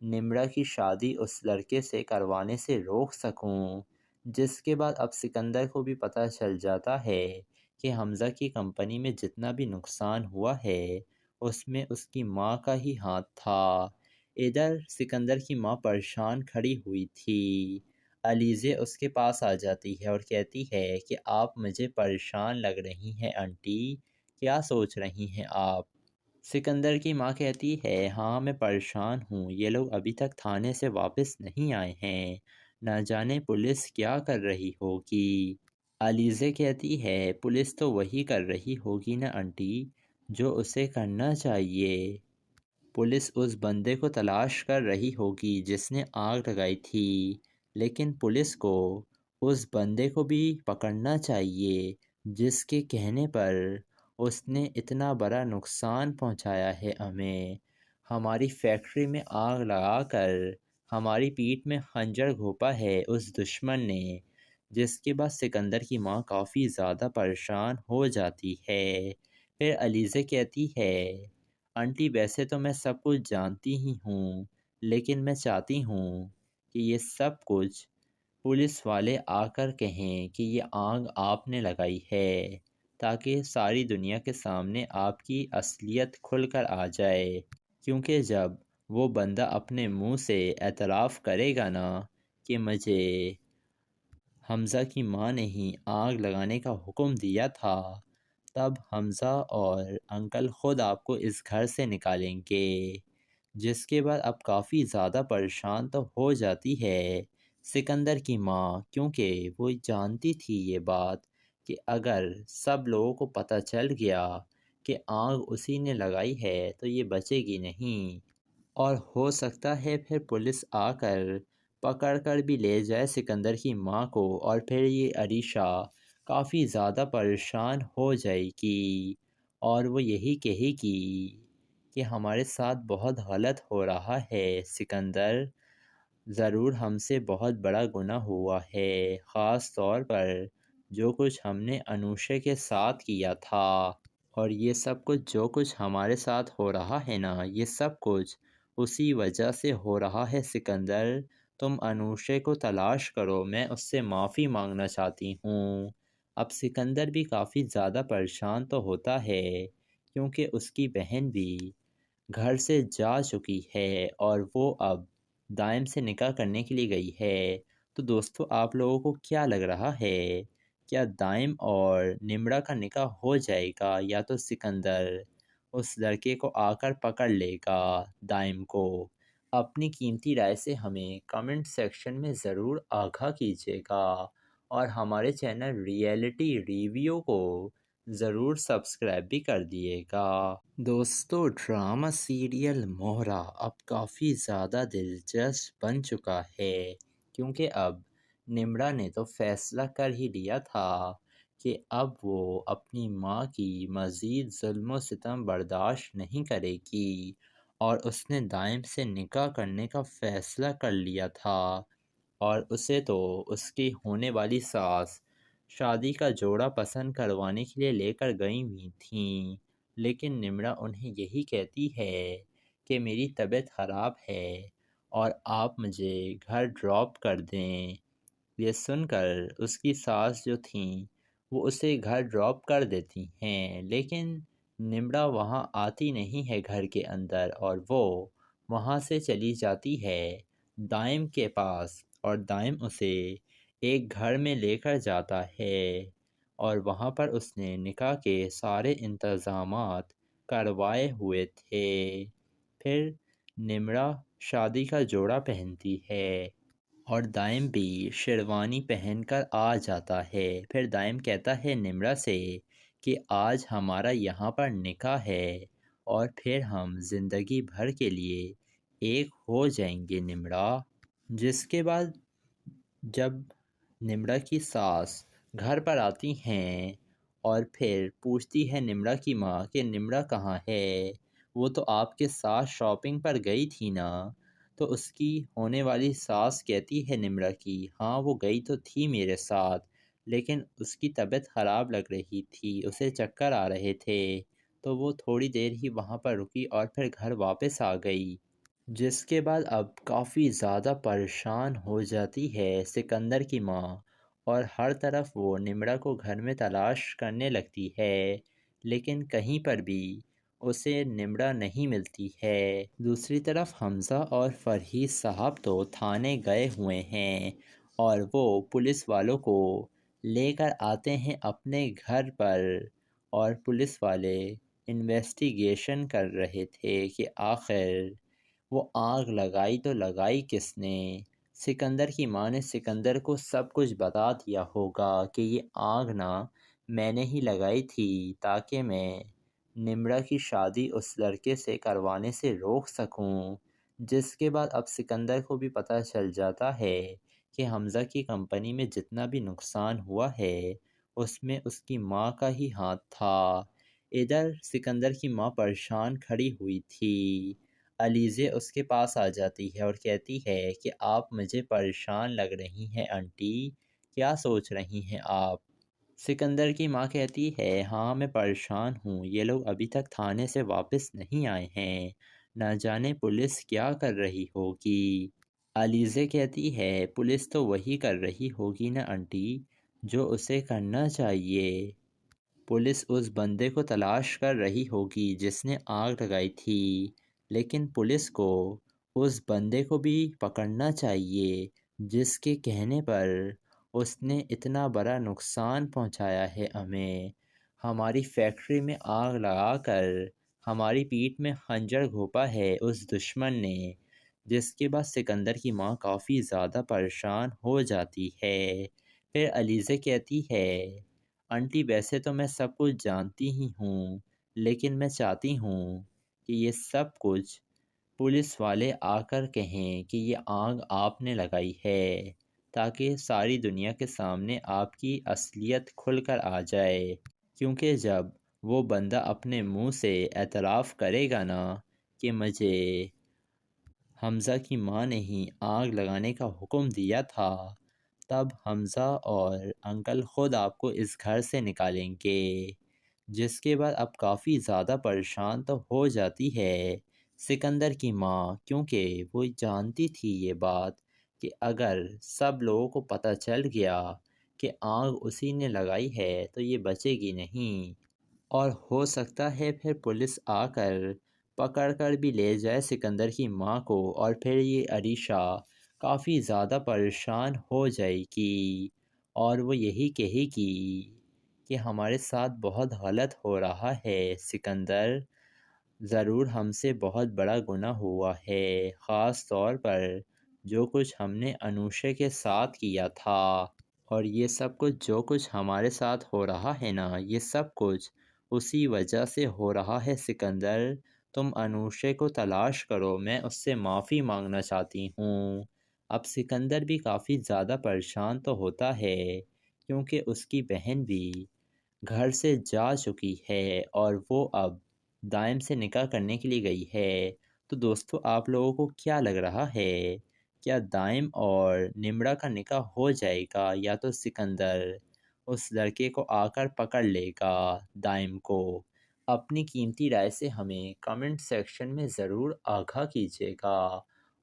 نمرا کی شادی اس لڑکے سے کروانے سے روک سکوں۔ جس کے بعد اب سکندر کو بھی پتہ چل جاتا ہے کہ حمزہ کی کمپنی میں جتنا بھی نقصان ہوا ہے اس میں اس کی ماں کا ہی ہاتھ تھا۔ ادھر سکندر کی ماں پریشان کھڑی ہوئی تھی۔ علیزے اس کے پاس آ جاتی ہے اور کہتی ہے کہ آپ مجھے پریشان لگ رہی ہیں آنٹی، کیا سوچ رہی ہیں آپ؟ سکندر کی ماں کہتی ہے ہاں میں پریشان ہوں، یہ لوگ ابھی تک تھانے سے واپس نہیں آئے ہیں، نہ جانے پولیس کیا کر رہی ہوگی۔ علیزے کہتی ہے پولیس تو وہی کر رہی ہوگی نا آنٹی جو اسے کرنا چاہیے، پولیس اس بندے کو تلاش کر رہی ہوگی جس نے آگ لگائی تھی، لیکن پولیس کو اس بندے کو بھی پکڑنا چاہیے جس کے کہنے پر اس نے اتنا بڑا نقصان پہنچایا ہے ہمیں، ہماری فیکٹری میں آگ لگا کر ہماری پیٹھ میں خنجر گھونپا ہے اس دشمن نے۔ جس کے بعد سکندر کی ماں کافی زیادہ پریشان ہو جاتی ہے۔ پھر علیزے کہتی ہے آنٹی ویسے تو میں سب کچھ جانتی ہی ہوں، لیکن میں چاہتی ہوں کہ یہ سب کچھ پولیس والے آ کر کہیں کہ یہ آگ آپ نے لگائی ہے، تاکہ ساری دنیا کے سامنے آپ کی اصلیت کھل کر آ جائے، کیونکہ جب وہ بندہ اپنے منہ سے اعتراف کرے گا نا کہ مجھے حمزہ کی ماں نے ہی آگ لگانے کا حکم دیا تھا، تب حمزہ اور انکل خود آپ کو اس گھر سے نکالیں گے۔ جس کے بعد اب کافی زیادہ پریشان تو ہو جاتی ہے سکندر کی ماں، کیونکہ وہ جانتی تھی یہ بات کہ اگر سب لوگوں کو پتہ چل گیا کہ آگ اسی نے لگائی ہے تو یہ بچے گی نہیں، اور ہو سکتا ہے پھر پولیس آ کر پکڑ کر بھی لے جائے سکندر کی ماں کو، اور پھر یہ عریشہ کافی زیادہ پریشان ہو جائے گی اور وہ یہی کہے گی کہ ہمارے ساتھ بہت غلط ہو رہا ہے سکندر، ضرور ہم سے بہت بڑا گناہ ہوا ہے، خاص طور پر جو کچھ ہم نے انوشے کے ساتھ کیا تھا، اور یہ سب کچھ جو کچھ ہمارے ساتھ ہو رہا ہے نا یہ سب کچھ اسی وجہ سے ہو رہا ہے سکندر، تم انوشے کو تلاش کرو، میں اس سے معافی مانگنا چاہتی ہوں۔ اب سکندر بھی کافی زیادہ پریشان تو ہوتا ہے کیونکہ اس کی بہن بھی گھر سے جا چکی ہے اور وہ اب دائم سے نکاح کرنے کے لیے گئی ہے۔ تو دوستو آپ لوگوں کو کیا لگ رہا ہے، کیا دائم اور نمرا کا نکاح ہو جائے گا یا تو سکندر اس لڑکے کو آ کر پکڑ لے گا دائم کو؟ اپنی قیمتی رائے سے ہمیں کمنٹ سیکشن میں ضرور آگاہ کیجیے گا، اور ہمارے چینل ریئلٹی ریویو کو ضرور سبسکرائب بھی کر دیے گا۔ دوستو ڈرامہ سیریل مہرا اب کافی زیادہ دلچسپ بن چکا ہے، کیونکہ اب نمرا نے تو فیصلہ کر ہی لیا تھا کہ اب وہ اپنی ماں کی مزید ظلم و ستم برداشت نہیں کرے گی، اور اس نے دائم سے نکاح کرنے کا فیصلہ کر لیا تھا، اور اسے تو اس کی ہونے والی ساس شادی کا جوڑا پسند کروانے کے لیے لے کر گئی ہوئی تھیں، لیکن نمرا انہیں یہی کہتی ہے کہ میری طبیعت خراب ہے اور آپ مجھے گھر ڈراپ کر دیں۔ یہ سن کر اس کی ساس جو تھیں وہ اسے گھر ڈراپ کر دیتی ہیں، لیکن نمرا وہاں آتی نہیں ہے گھر کے اندر، اور وہ وہاں سے چلی جاتی ہے دائم کے پاس، اور دائم اسے ایک گھر میں لے کر جاتا ہے، اور وہاں پر اس نے نکاح کے سارے انتظامات کروائے ہوئے تھے۔ پھر نمرا شادی کا جوڑا پہنتی ہے اور دائم بھی شیروانی پہن کر آ جاتا ہے۔ پھر دائم کہتا ہے نمرا سے کہ آج ہمارا یہاں پر نکاح ہے اور پھر ہم زندگی بھر کے لیے ایک ہو جائیں گے نمرا۔ جس کے بعد جب نمرا کی ساس گھر پر آتی ہیں اور پھر پوچھتی ہے نمرا کی ماں کہ نمرا کہاں ہے، وہ تو آپ کے ساتھ شاپنگ پر گئی تھی نا، تو اس کی ہونے والی ساس کہتی ہے نمرا کی ہاں وہ گئی تو تھی میرے ساتھ، لیکن اس کی طبیعت خراب لگ رہی تھی، اسے چکر آ رہے تھے، تو وہ تھوڑی دیر ہی وہاں پر رکی اور پھر گھر واپس آ گئی۔ جس کے بعد اب کافی زیادہ پریشان ہو جاتی ہے سکندر کی ماں، اور ہر طرف وہ نمرا کو گھر میں تلاش کرنے لگتی ہے، لیکن کہیں پر بھی اسے نمرا نہیں ملتی ہے۔ دوسری طرف حمزہ اور فرحید صاحب تو تھانے گئے ہوئے ہیں اور وہ پولیس والوں کو لے کر آتے ہیں اپنے گھر پر، اور پولیس والے انویسٹیگیشن کر رہے تھے کہ آخر وہ آگ لگائی تو لگائی کس نے۔ سکندر کی ماں نے سکندر کو سب کچھ بتا دیا ہوگا کہ یہ آگ نہ میں نے ہی لگائی تھی تاکہ میں نمرا کی شادی اس لڑکے سے کروانے سے روک سکوں۔ جس کے بعد اب سکندر کو بھی پتہ چل جاتا ہے کہ حمزہ کی کمپنی میں جتنا بھی نقصان ہوا ہے اس میں اس کی ماں کا ہی ہاتھ تھا۔ ادھر سکندر کی ماں پریشان کھڑی ہوئی تھی۔ علیزے اس کے پاس آ جاتی ہے اور کہتی ہے کہ آپ مجھے پریشان لگ رہی ہیں آنٹی، کیا سوچ رہی ہیں آپ؟ سکندر کی ماں کہتی ہے ہاں میں پریشان ہوں، یہ لوگ ابھی تک تھانے سے واپس نہیں آئے ہیں، نہ جانے پولیس کیا کر رہی ہوگی۔ علیزے کہتی ہے پولیس تو وہی کر رہی ہوگی نا آنٹی جو اسے کرنا چاہیے، پولیس اس بندے کو تلاش کر رہی ہوگی جس نے آگ لگائی تھی، لیکن پولیس کو اس بندے کو بھی پکڑنا چاہیے جس کے کہنے پر اس نے اتنا بڑا نقصان پہنچایا ہے ہمیں، ہماری فیکٹری میں آگ لگا کر ہماری پیٹھ میں خنجر گھونپا ہے اس دشمن نے۔ جس کے بعد سکندر کی ماں کافی زیادہ پریشان ہو جاتی ہے۔ پھر علیزے کہتی ہے آنٹی ویسے تو میں سب کچھ جانتی ہی ہوں، لیکن میں چاہتی ہوں کہ یہ سب کچھ پولیس والے آ کر کہیں کہ یہ آگ آپ نے لگائی ہے، تاکہ ساری دنیا کے سامنے آپ کی اصلیت کھل کر آ جائے، کیونکہ جب وہ بندہ اپنے منہ سے اعتراف کرے گا نا کہ مجھے حمزہ کی ماں نے ہی آگ لگانے کا حکم دیا تھا، تب حمزہ اور انکل خود آپ کو اس گھر سے نکالیں گے۔ جس کے بعد اب کافی زیادہ پریشان تو ہو جاتی ہے سکندر کی ماں، کیونکہ وہ جانتی تھی یہ بات کہ اگر سب لوگوں کو پتہ چل گیا کہ آگ اسی نے لگائی ہے تو یہ بچے گی نہیں، اور ہو سکتا ہے پھر پولیس آ کر پکڑ کر بھی لے جائے سکندر کی ماں کو، اور پھر یہ عریشہ کافی زیادہ پریشان ہو جائے گی اور وہ یہی کہے گی کہ ہمارے ساتھ بہت غلط ہو رہا ہے سکندر، ضرور ہم سے بہت بڑا گناہ ہوا ہے، خاص طور پر جو کچھ ہم نے انوشے کے ساتھ کیا تھا، اور یہ سب کچھ جو کچھ ہمارے ساتھ ہو رہا ہے نا یہ سب کچھ اسی وجہ سے ہو رہا ہے سکندر، تم انوشے کو تلاش کرو، میں اس سے معافی مانگنا چاہتی ہوں۔ اب سکندر بھی کافی زیادہ پریشان تو ہوتا ہے کیونکہ اس کی بہن بھی گھر سے جا چکی ہے اور وہ اب دائم سے نکاح کرنے کے لیے گئی ہے۔ تو دوستو آپ لوگوں کو کیا لگ رہا ہے، کیا دائم اور نمرا کا نکاح ہو جائے گا یا تو سکندر اس لڑکے کو آ کر پکڑ لے گا دائم کو؟ اپنی قیمتی رائے سے ہمیں کمنٹ سیکشن میں ضرور آگاہ کیجیے گا،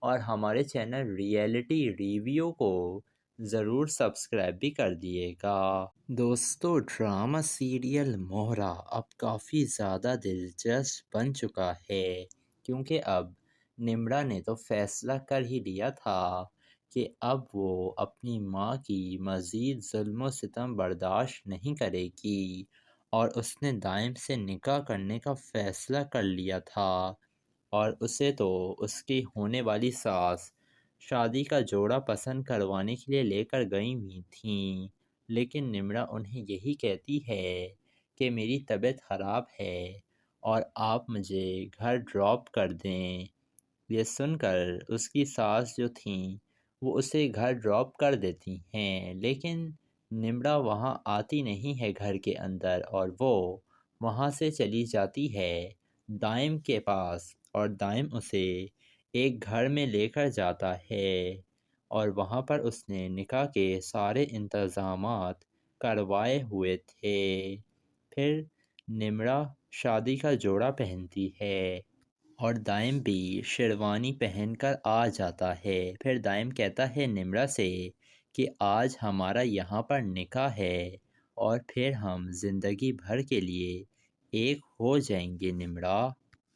اور ہمارے چینل ریئلٹی ریویو کو ضرور سبسکرائب بھی کر دیے گا۔ دوستو ڈرامہ سیریل مہرا اب کافی زیادہ دلچسپ بن چکا ہے، کیونکہ اب نمرا نے تو فیصلہ کر ہی لیا تھا کہ اب وہ اپنی ماں کی مزید ظلم و ستم برداشت نہیں کرے گی، اور اس نے دائم سے نکاح کرنے کا فیصلہ کر لیا تھا، اور اسے تو اس کی ہونے والی ساس شادی کا جوڑا پسند کروانے کے لیے لے کر گئی ہوئی تھیں، لیکن نمرا انہیں یہی کہتی ہے کہ میری طبیعت خراب ہے اور آپ مجھے گھر ڈراپ کر دیں۔ یہ سن کر اس کی ساس جو تھیں وہ اسے گھر ڈراپ کر دیتی ہیں، لیکن نمرا وہاں آتی نہیں ہے گھر کے اندر، اور وہ وہاں سے چلی جاتی ہے دائم کے پاس، اور دائم اسے ایک گھر میں لے کر جاتا ہے، اور وہاں پر اس نے نکاح کے سارے انتظامات کروائے ہوئے تھے۔ پھر نمرا شادی کا جوڑا پہنتی ہے اور دائم بھی شیروانی پہن کر آ جاتا ہے۔ پھر دائم کہتا ہے نمرا سے کہ آج ہمارا یہاں پر نکاح ہے اور پھر ہم زندگی بھر کے لیے ایک ہو جائیں گے نمرا۔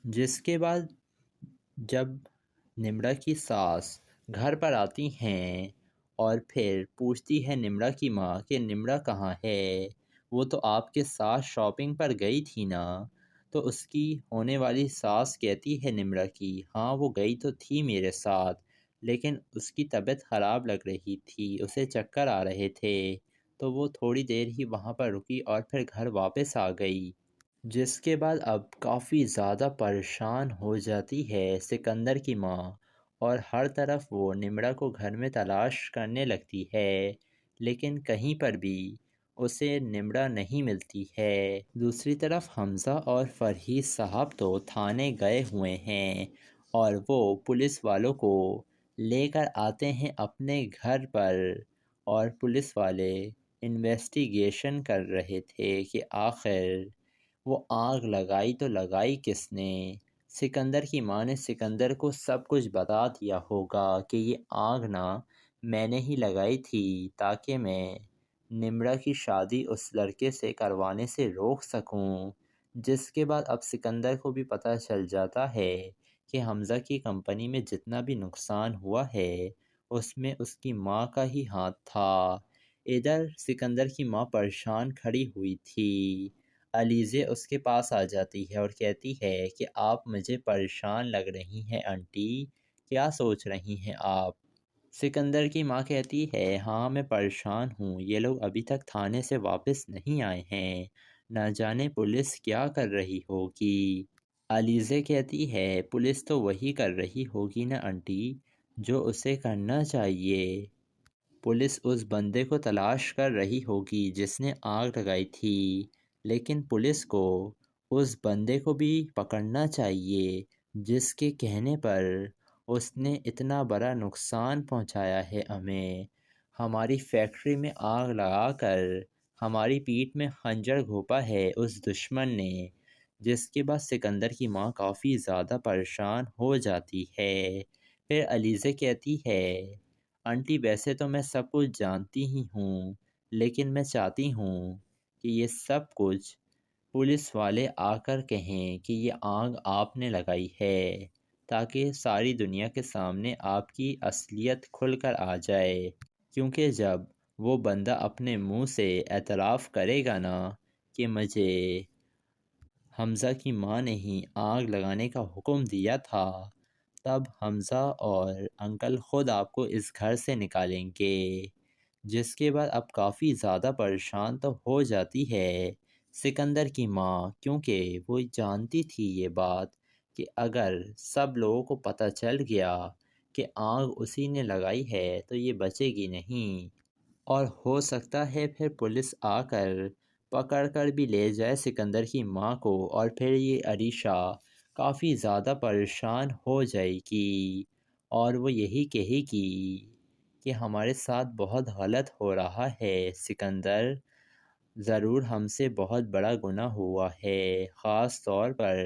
جس کے بعد جب نمرا کی ساس گھر پر آتی ہیں اور پھر پوچھتی ہے نمرا کی ماں کہ نمرا کہاں ہے، وہ تو آپ کے ساتھ شاپنگ پر گئی تھی نا؟ تو اس کی ہونے والی ساس کہتی ہے نمرا کی، ہاں وہ گئی تو تھی میرے ساتھ، لیکن اس کی طبیعت خراب لگ رہی تھی، اسے چکر آ رہے تھے، تو وہ تھوڑی دیر ہی وہاں پر رکی اور پھر گھر واپس آ گئی۔ جس کے بعد اب کافی زیادہ پریشان ہو جاتی ہے سکندر کی ماں، اور ہر طرف وہ نمرا کو گھر میں تلاش کرنے لگتی ہے، لیکن کہیں پر بھی اسے نمرا نہیں ملتی ہے۔ دوسری طرف حمزہ اور فرحید صاحب تو تھانے گئے ہوئے ہیں اور وہ پولیس والوں کو لے کر آتے ہیں اپنے گھر پر، اور پولیس والے انویسٹیگیشن کر رہے تھے کہ آخر وہ آگ لگائی تو لگائی کس نے۔ سکندر کی ماں نے سکندر کو سب کچھ بتا دیا ہوگا کہ یہ آگ نہ میں نے ہی لگائی تھی تاکہ میں نمرا کی شادی اس لڑکے سے کروانے سے روک سکوں۔ جس کے بعد اب سکندر کو بھی پتہ چل جاتا ہے کہ حمزہ کی کمپنی میں جتنا بھی نقصان ہوا ہے اس میں اس کی ماں کا ہی ہاتھ تھا۔ ادھر سکندر کی ماں پریشان کھڑی ہوئی تھی۔ علیزے اس کے پاس آ جاتی ہے اور کہتی ہے کہ آپ مجھے پریشان لگ رہی ہیں آنٹی، کیا سوچ رہی ہیں آپ؟ سکندر کی ماں کہتی ہے ہاں میں پریشان ہوں، یہ لوگ ابھی تک تھانے سے واپس نہیں آئے ہیں، نہ جانے پولیس کیا کر رہی ہوگی۔ علیزے کہتی ہے پولیس تو وہی کر رہی ہوگی نا آنٹی جو اسے کرنا چاہیے، پولیس اس بندے کو تلاش کر رہی ہوگی جس نے آگ لگائی تھی، لیکن پولیس کو اس بندے کو بھی پکڑنا چاہیے جس کے کہنے پر اس نے اتنا بڑا نقصان پہنچایا ہے ہمیں، ہماری فیکٹری میں آگ لگا کر ہماری پیٹھ میں خنجر گھونپا ہے اس دشمن نے۔ جس کے بعد سکندر کی ماں کافی زیادہ پریشان ہو جاتی ہے۔ پھر علیزے کہتی ہے آنٹی ویسے تو میں سب کچھ جانتی ہی ہوں، لیکن میں چاہتی ہوں کہ یہ سب کچھ پولیس والے آ کر کہیں کہ یہ آگ آپ نے لگائی ہے، تاکہ ساری دنیا کے سامنے آپ کی اصلیت کھل کر آ جائے، کیونکہ جب وہ بندہ اپنے منہ سے اعتراف کرے گا نا کہ مجھے حمزہ کی ماں نے ہی آگ لگانے کا حکم دیا تھا، تب حمزہ اور انکل خود آپ کو اس گھر سے نکالیں گے۔ جس کے بعد اب کافی زیادہ پریشان تو ہو جاتی ہے سکندر کی ماں، کیونکہ وہ جانتی تھی یہ بات کہ اگر سب لوگوں کو پتہ چل گیا کہ آگ اسی نے لگائی ہے تو یہ بچے گی نہیں، اور ہو سکتا ہے پھر پولیس آ کر پکڑ کر بھی لے جائے سکندر کی ماں کو، اور پھر یہ عریشہ کافی زیادہ پریشان ہو جائے گی اور وہ یہی کہے گی کہ ہمارے ساتھ بہت غلط ہو رہا ہے سکندر، ضرور ہم سے بہت بڑا گناہ ہوا ہے، خاص طور پر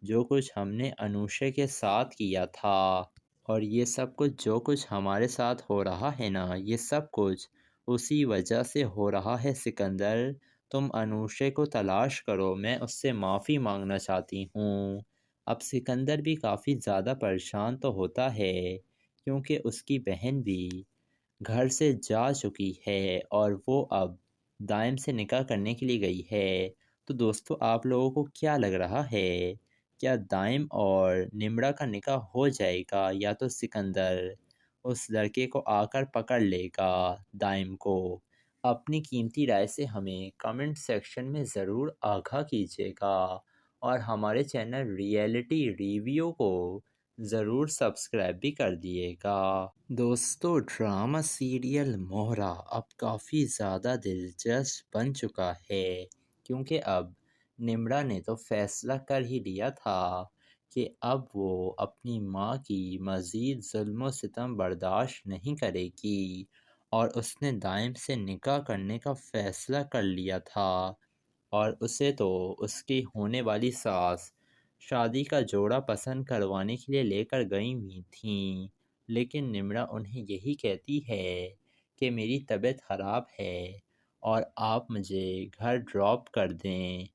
جو کچھ ہم نے انوشے کے ساتھ کیا تھا، اور یہ سب کچھ جو کچھ ہمارے ساتھ ہو رہا ہے نا یہ سب کچھ اسی وجہ سے ہو رہا ہے سکندر، تم انوشے کو تلاش کرو، میں اس سے معافی مانگنا چاہتی ہوں۔ اب سکندر بھی کافی زیادہ پریشان تو ہوتا ہے کیونکہ اس کی بہن بھی گھر سے جا چکی ہے اور وہ اب دائم سے نکاح کرنے کے لیے گئی ہے۔ تو دوستو آپ لوگوں کو کیا لگ رہا ہے، کیا دائم اور نمرا کا نکاح ہو جائے گا یا تو سکندر اس لڑکے کو آ کر پکڑ لے گا دائم کو؟ اپنی قیمتی رائے سے ہمیں کمنٹ سیکشن میں ضرور آگاہ کیجیے گا، اور ہمارے چینل ریئلٹی ریویو کو ضرور سبسکرائب بھی کر دیے گا۔ دوستو ڈرامہ سیریل مہرا اب کافی زیادہ دلچسپ بن چکا ہے، کیونکہ اب نمرا نے تو فیصلہ کر ہی لیا تھا کہ اب وہ اپنی ماں کی مزید ظلم و ستم برداشت نہیں کرے گی، اور اس نے دائم سے نکاح کرنے کا فیصلہ کر لیا تھا، اور اسے تو اس کی ہونے والی ساس شادی کا جوڑا پسند کروانے کے لیے لے کر گئی ہوئی تھیں، لیکن نمرا انہیں یہی کہتی ہے کہ میری طبیعت خراب ہے اور آپ مجھے گھر ڈراپ کر دیں۔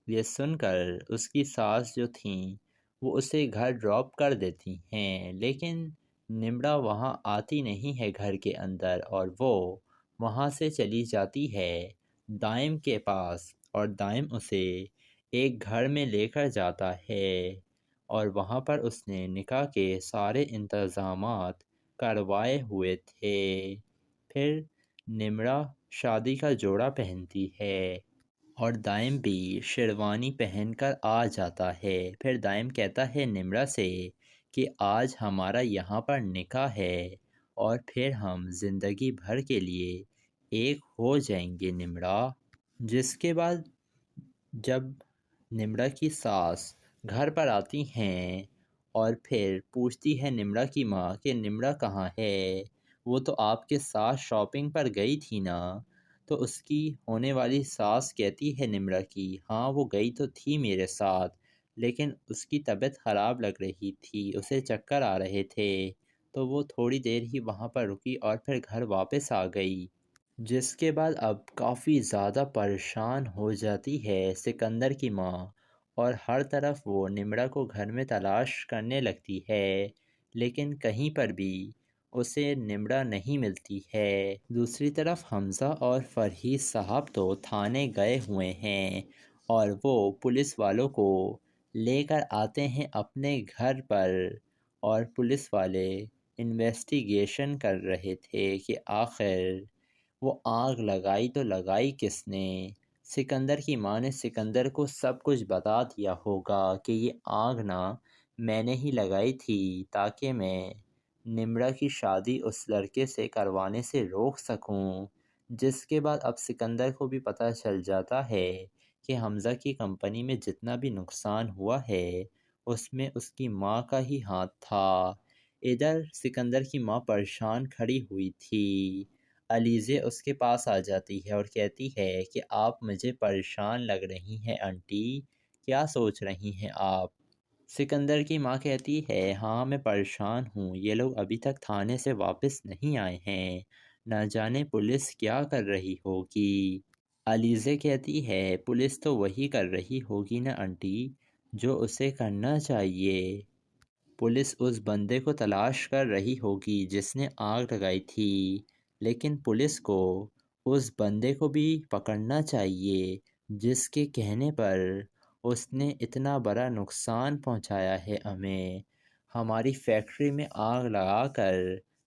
یہ سن کر اس کی ساس جو تھیں وہ اسے گھر ڈراپ کر دیتی ہیں، لیکن نمرا وہاں آتی نہیں ہے گھر کے اندر، اور وہ وہاں سے چلی جاتی ہے دائم کے پاس، اور دائم اسے ایک گھر میں لے کر جاتا ہے، اور وہاں پر اس نے نکاح کے سارے انتظامات کروائے ہوئے تھے۔ پھر نمرا شادی کا جوڑا پہنتی ہے اور دائم بھی شیروانی پہن کر آ جاتا ہے۔ پھر دائم کہتا ہے نمرا سے کہ آج ہمارا یہاں پر نکاح ہے اور پھر ہم زندگی بھر کے لیے ایک ہو جائیں گے نمرا۔ جس کے بعد جب نمرا کی ساس گھر پر آتی ہیں اور پھر پوچھتی ہے نمرا کی ماں کہ نمرا کہاں ہے، وہ تو آپ کے ساتھ شاپنگ پر گئی تھی نا، تو اس کی ہونے والی ساس کہتی ہے نمرا کی ہاں وہ گئی تو تھی میرے ساتھ، لیکن اس کی طبیعت خراب لگ رہی تھی، اسے چکر آ رہے تھے، تو وہ تھوڑی دیر ہی وہاں پر رکی اور پھر گھر واپس آ گئی۔ جس کے بعد اب کافی زیادہ پریشان ہو جاتی ہے سکندر کی ماں، اور ہر طرف وہ نمرا کو گھر میں تلاش کرنے لگتی ہے، لیکن کہیں پر بھی اسے نمرا نہیں ملتی ہے۔ دوسری طرف حمزہ اور فرحید صاحب تو تھانے گئے ہوئے ہیں اور وہ پولیس والوں کو لے کر آتے ہیں اپنے گھر پر، اور پولیس والے انویسٹیگیشن کر رہے تھے کہ آخر وہ آگ لگائی تو لگائی کس نے۔ سکندر کی ماں نے سکندر کو سب کچھ بتا دیا ہوگا کہ یہ آگ نا میں نے ہی لگائی تھی تاکہ میں نمرا کی شادی اس لڑکے سے کروانے سے روک سکوں۔ جس کے بعد اب سکندر کو بھی پتہ چل جاتا ہے کہ حمزہ کی کمپنی میں جتنا بھی نقصان ہوا ہے اس میں اس کی ماں کا ہی ہاتھ تھا۔ ادھر سکندر کی ماں پریشان کھڑی ہوئی تھی، علیزے اس کے پاس آ جاتی ہے اور کہتی ہے کہ آپ مجھے پریشان لگ رہی ہیں آنٹی، کیا سوچ رہی ہیں آپ؟ سکندر کی ماں کہتی ہے ہاں میں پریشان ہوں، یہ لوگ ابھی تک تھانے سے واپس نہیں آئے ہیں، نہ جانے پولیس کیا کر رہی ہوگی۔ علیزے کہتی ہے پولیس تو وہی کر رہی ہوگی نا آنٹی جو اسے کرنا چاہیے، پولیس اس بندے کو تلاش کر رہی ہوگی جس نے آگ لگائی تھی، لیکن پولیس کو اس بندے کو بھی پکڑنا چاہیے جس کے کہنے پر اس نے اتنا بڑا نقصان پہنچایا ہے ہمیں، ہماری فیکٹری میں آگ لگا کر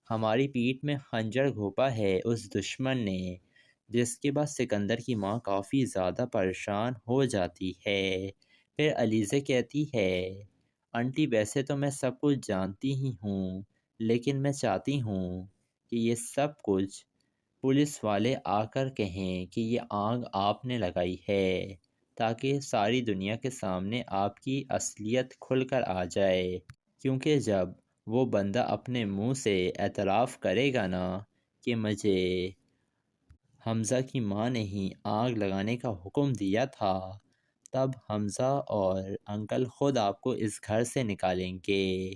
ہماری پیٹھ میں خنجر گھونپا ہے اس دشمن نے۔ جس کے بعد سکندر کی ماں کافی زیادہ پریشان ہو جاتی ہے۔ پھر علیزے کہتی ہے آنٹی ویسے تو میں سب کچھ جانتی ہی ہوں، لیکن میں چاہتی ہوں کہ یہ سب کچھ پولیس والے آ کر کہیں کہ یہ آگ آپ نے لگائی ہے، تاکہ ساری دنیا کے سامنے آپ کی اصلیت کھل کر آ جائے، کیونکہ جب وہ بندہ اپنے منہ سے اعتراف کرے گا نا کہ مجھے حمزہ کی ماں نے ہی آگ لگانے کا حکم دیا تھا، تب حمزہ اور انکل خود آپ کو اس گھر سے نکالیں گے۔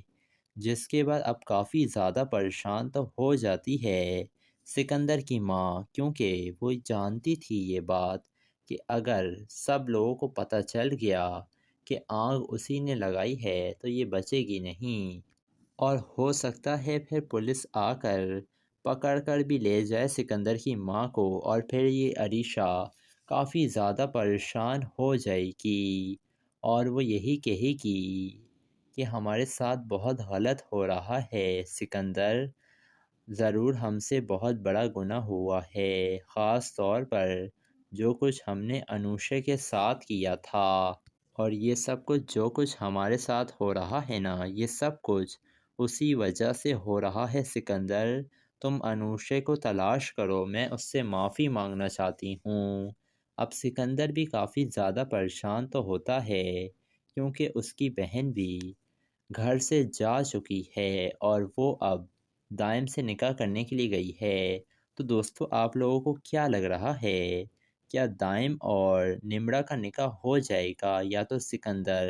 جس کے بعد اب کافی زیادہ پریشان تو ہو جاتی ہے سکندر کی ماں، کیونکہ وہ جانتی تھی یہ بات کہ اگر سب لوگوں کو پتہ چل گیا کہ آگ اسی نے لگائی ہے تو یہ بچے گی نہیں، اور ہو سکتا ہے پھر پولیس آ کر پکڑ کر بھی لے جائے سکندر کی ماں کو، اور پھر یہ عریشہ کافی زیادہ پریشان ہو جائے گی اور وہ یہی کہے گی کہ ہمارے ساتھ بہت غلط ہو رہا ہے سکندر، ضرور ہم سے بہت بڑا گناہ ہوا ہے، خاص طور پر جو کچھ ہم نے انوشے کے ساتھ کیا تھا، اور یہ سب کچھ جو کچھ ہمارے ساتھ ہو رہا ہے نا یہ سب کچھ اسی وجہ سے ہو رہا ہے سکندر، تم انوشے کو تلاش کرو، میں اس سے معافی مانگنا چاہتی ہوں۔ اب سکندر بھی کافی زیادہ پریشان تو ہوتا ہے کیونکہ اس کی بہن بھی گھر سے جا چکی ہے اور وہ اب دائم سے نکاح کرنے کے لیے گئی ہے۔ تو دوستو آپ لوگوں کو کیا لگ رہا ہے، کیا دائم اور نمرا کا نکاح ہو جائے گا یا تو سکندر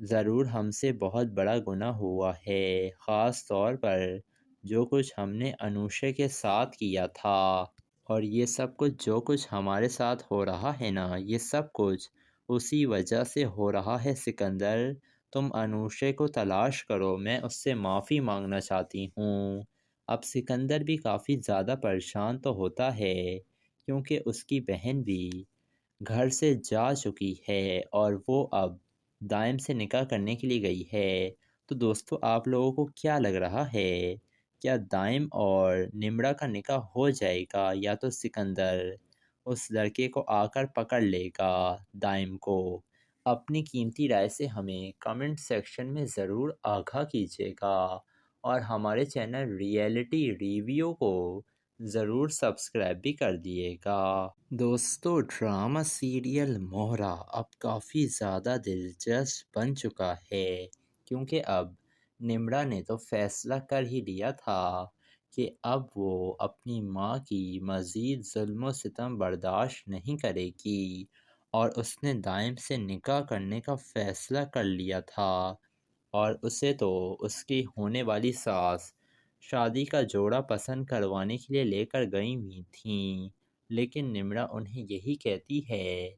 ضرور ہم سے بہت بڑا گناہ ہوا ہے، خاص طور پر جو کچھ ہم نے انوشے کے ساتھ کیا تھا، اور یہ سب کچھ جو کچھ ہمارے ساتھ ہو رہا ہے نا، یہ سب کچھ اسی وجہ سے ہو رہا ہے سکندر۔ تم انوشے کو تلاش کرو، میں اس سے معافی مانگنا چاہتی ہوں۔ اب سکندر بھی کافی زیادہ پریشان تو ہوتا ہے کیونکہ اس کی بہن بھی گھر سے جا چکی ہے اور وہ اب دائم سے نکاح کرنے کے لیے گئی ہے۔ تو دوستو آپ لوگوں کو کیا لگ رہا ہے، کیا دائم اور نمرا کا نکاح ہو جائے گا یا تو سکندر اس لڑکے کو آ کر پکڑ لے گا دائم کو؟ اپنی قیمتی رائے سے ہمیں کمنٹ سیکشن میں ضرور آگاہ کیجیے گا، اور ہمارے چینل ریئلٹی ریویو کو ضرور سبسکرائب بھی کر دیے گا۔ دوستو ڈرامہ سیریل مہرا اب کافی زیادہ دلچسپ بن چکا ہے، کیونکہ اب نمرا نے تو فیصلہ کر ہی لیا تھا کہ اب وہ اپنی ماں کی مزید ظلم و ستم برداشت نہیں کرے گی، اور اس نے دائم سے نکاح کرنے کا فیصلہ کر لیا تھا، اور اسے تو اس کی ہونے والی ساس شادی کا جوڑا پسند کروانے کے لیے لے کر گئی ہوئی تھیں، لیکن نمرا انہیں یہی کہتی ہے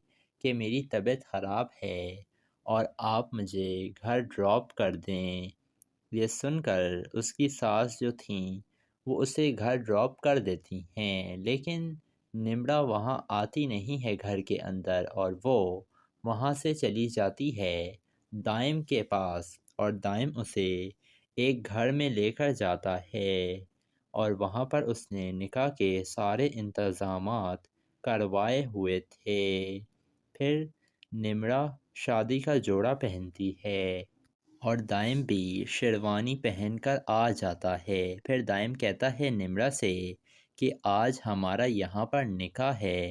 کہ میری طبیعت خراب ہے اور آپ مجھے گھر ڈراپ کر دیں۔ یہ سن کر اس کی ساس جو تھیں وہ اسے گھر ڈراپ کر دیتی ہیں، لیکن نمرا وہاں آتی نہیں ہے گھر کے اندر، اور وہ وہاں سے چلی جاتی ہے دائم کے پاس، اور دائم اسے ایک گھر میں لے کر جاتا ہے، اور وہاں پر اس نے نکاح کے سارے انتظامات کروائے ہوئے تھے۔ پھر نمرا شادی کا جوڑا پہنتی ہے اور دائم بھی شیروانی پہن کر آ جاتا ہے۔ پھر دائم کہتا ہے نمرا سے کہ آج ہمارا یہاں پر نکاح ہے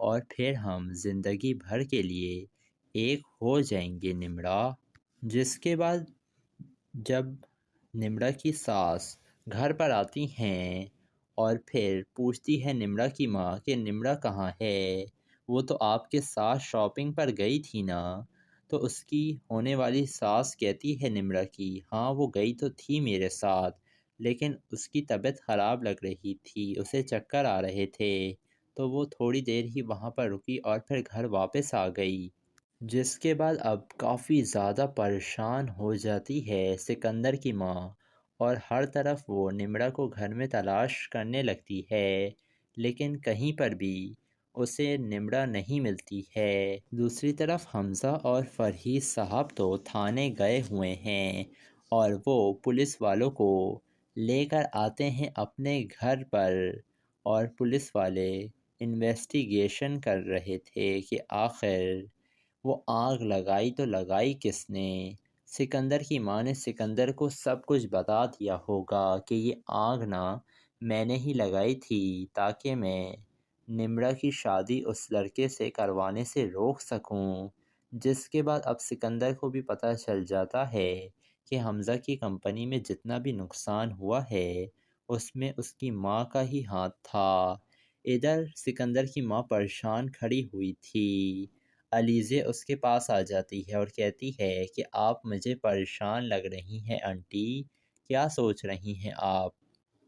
اور پھر ہم زندگی بھر کے لیے ایک ہو جائیں گے نمرا۔ جس کے بعد جب نمرا کی ساس گھر پر آتی ہیں اور پھر پوچھتی ہے نمرا کی ماں کہ نمرا کہاں ہے، وہ تو آپ کے ساتھ شاپنگ پر گئی تھی نا؟ تو اس کی ہونے والی ساس کہتی ہے نمرا کی ہاں وہ گئی تو تھی میرے ساتھ، لیکن اس کی طبیعت خراب لگ رہی تھی، اسے چکر آ رہے تھے، تو وہ تھوڑی دیر ہی وہاں پر رکی اور پھر گھر واپس آ گئی۔ جس کے بعد اب کافی زیادہ پریشان ہو جاتی ہے سکندر کی ماں، اور ہر طرف وہ نمرا کو گھر میں تلاش کرنے لگتی ہے، لیکن کہیں پر بھی اسے نمرا نہیں ملتی ہے۔ دوسری طرف حمزہ اور فرحید صاحب تو تھانے گئے ہوئے ہیں اور وہ پولیس والوں کو لے کر آتے ہیں اپنے گھر پر، اور پولیس والے انویسٹیگیشن کر رہے تھے کہ آخر وہ آگ لگائی تو لگائی کس نے۔ سکندر کی ماں نے سکندر کو سب کچھ بتا دیا ہوگا کہ یہ آگ نا میں نے ہی لگائی تھی تاکہ میں نمرا کی شادی اس لڑکے سے کروانے سے روک سکوں۔ جس کے بعد اب سکندر کو بھی پتہ چل جاتا ہے کہ حمزہ کی کمپنی میں جتنا بھی نقصان ہوا ہے اس میں اس کی ماں کا ہی ہاتھ تھا۔ ادھر سکندر کی ماں پریشان کھڑی ہوئی تھی، علیزے اس کے پاس آ جاتی ہے اور کہتی ہے کہ آپ مجھے پریشان لگ رہی ہیں آنٹی، کیا سوچ رہی ہیں آپ؟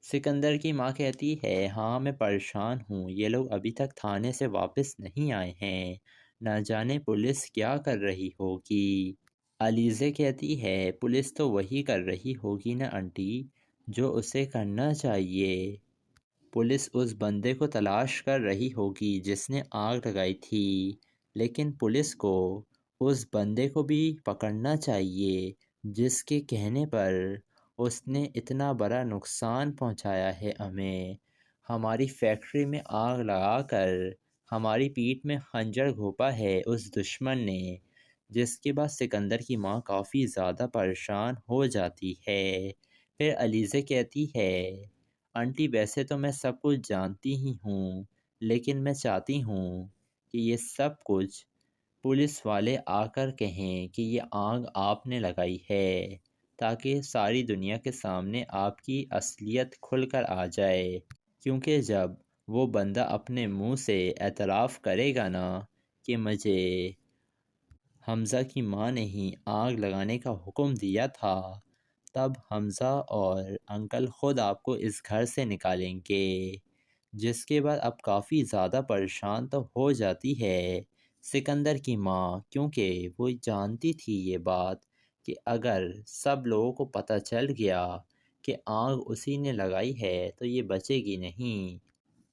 سکندر کی ماں کہتی ہے ہاں میں پریشان ہوں، یہ لوگ ابھی تک تھانے سے واپس نہیں آئے ہیں، نہ جانے پولیس کیا کر رہی ہوگی۔ علیزے کہتی ہے پولیس تو وہی کر رہی ہوگی نا آنٹی جو اسے کرنا چاہیے، پولیس اس بندے کو تلاش کر رہی ہوگی جس نے آگ لگائی تھی، لیکن پولیس کو اس بندے کو بھی پکڑنا چاہیے جس کے کہنے پر اس نے اتنا بڑا نقصان پہنچایا ہے ہمیں، ہماری فیکٹری میں آگ لگا کر ہماری پیٹھ میں خنجر گھونپا ہے اس دشمن نے۔ جس کے بعد سکندر کی ماں کافی زیادہ پریشان ہو جاتی ہے۔ پھر علیزے کہتی ہے آنٹی ویسے تو میں سب کچھ جانتی ہی ہوں، لیکن میں چاہتی ہوں کہ یہ سب کچھ پولیس والے آ کر کہیں کہ یہ آگ آپ نے لگائی ہے، تاکہ ساری دنیا کے سامنے آپ کی اصلیت کھل کر آ جائے، کیونکہ جب وہ بندہ اپنے منہ سے اعتراف کرے گا نا کہ مجھے حمزہ کی ماں نے ہی آگ لگانے کا حکم دیا تھا، تب حمزہ اور انکل خود آپ کو اس گھر سے نکالیں گے۔ جس کے بعد اب کافی زیادہ پریشان تو ہو جاتی ہے سکندر کی ماں، کیونکہ وہ جانتی تھی یہ بات کہ اگر سب لوگوں کو پتہ چل گیا کہ آگ اسی نے لگائی ہے تو یہ بچے گی نہیں،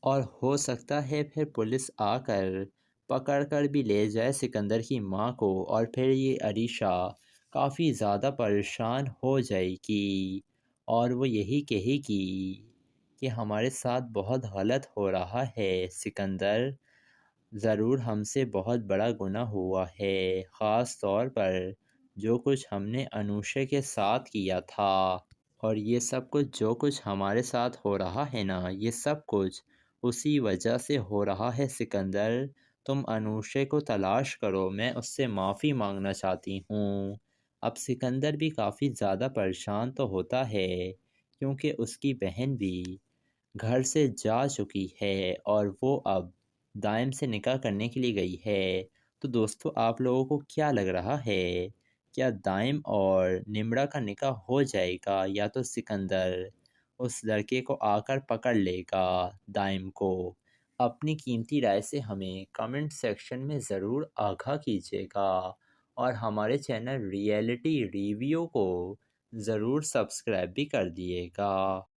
اور ہو سکتا ہے پھر پولیس آ کر پکڑ کر بھی لے جائے سکندر کی ماں کو، اور پھر یہ عریشہ کافی زیادہ پریشان ہو جائے گی اور وہ یہی کہے گی کہ ہمارے ساتھ بہت غلط ہو رہا ہے سکندر، ضرور ہم سے بہت بڑا گناہ ہوا ہے، خاص طور پر جو کچھ ہم نے انوشے کے ساتھ کیا تھا، اور یہ سب کچھ جو کچھ ہمارے ساتھ ہو رہا ہے نا، یہ سب کچھ اسی وجہ سے ہو رہا ہے سکندر، تم انوشے کو تلاش کرو، میں اس سے معافی مانگنا چاہتی ہوں۔ اب سکندر بھی کافی زیادہ پریشان تو ہوتا ہے کیونکہ اس کی بہن بھی گھر سے جا چکی ہے اور وہ اب دائم سے نکاح کرنے کے لیے گئی ہے۔ تو دوستو آپ لوگوں کو کیا لگ رہا ہے، کیا دائم اور نمرا کا نکاح ہو جائے گا یا تو سکندر اس لڑکے کو آ کر پکڑ لے گا دائم کو؟ اپنی قیمتی رائے سے ہمیں کمنٹ سیکشن میں ضرور آگاہ کیجیے گا، اور ہمارے چینل ریئلٹی ریویو کو ضرور سبسکرائب بھی کر دیے گا۔